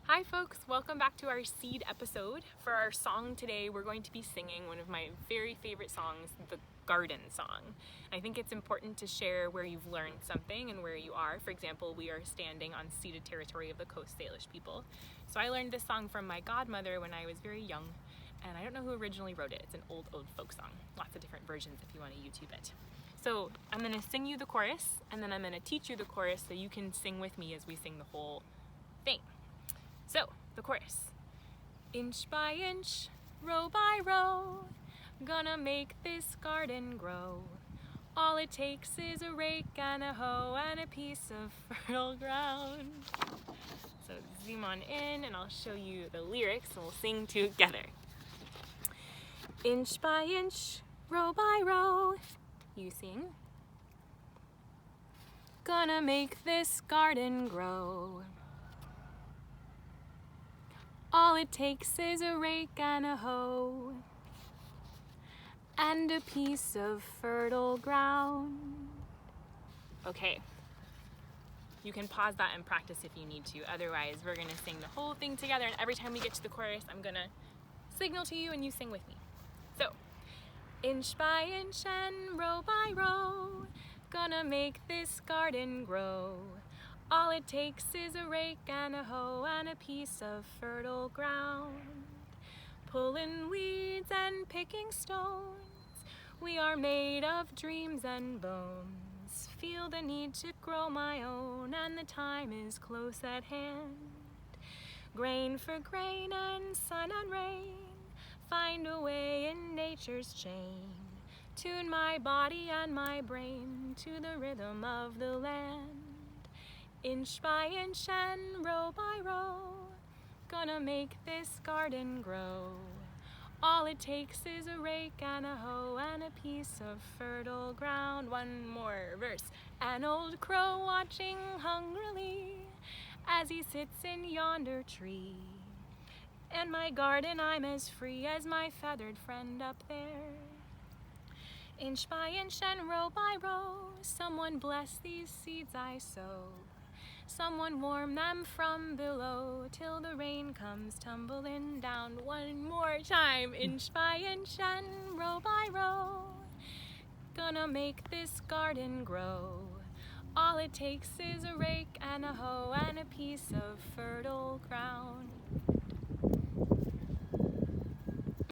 Hi folks, welcome back to our seed episode. For our song today, we're going to be singing one of my very favorite songs, the garden song. I think it's important to share where you've learned something and where you are. For example, we are standing on ceded territory of the Coast Salish people. So I learned this song from my godmother when I was very young, and I don't know who originally wrote it. It's an old folk song. Lots of different versions if you want to YouTube it. So I'm going to sing you the chorus, and then I'm going to teach you the chorus so you can sing with me as we sing the whole thing. So, the chorus. Inch by inch, row by row, gonna make this garden grow. All it takes is a rake and a hoe and a piece of fertile ground. So zoom on in and I'll show you the lyrics and we'll sing together. Inch by inch, row by row, you sing. Gonna make this garden grow. All it takes is a rake and a hoe and a piece of fertile ground. Okay, you can pause that and practice if you need to. Otherwise, we're gonna sing the whole thing together, and every time we get to the chorus, I'm gonna signal to you and you sing with me. So, inch by inch and row by row, gonna make this garden grow. All it takes is a rake and a hoe and a piece of fertile ground. Pulling weeds and picking stones, we are made of dreams and bones. Feel the need to grow my own, and the time is close at hand. Grain for grain and sun and rain, find a way in nature's chain. Tune my body and my brain to the rhythm of the land. Inch by inch and row by row, gonna make this garden grow. All it takes is a rake and a hoe and a piece of fertile ground. One more verse. An old crow watching hungrily as he sits in yonder tree. In my garden I'm as free as my feathered friend up there. Inch by inch and row by row, someone bless these seeds I sow. Someone warm them from below till the rain comes tumbling down. One more time. Inch by inch and row by row, gonna make this garden grow. All it takes is a rake and a hoe and a piece of fertile ground.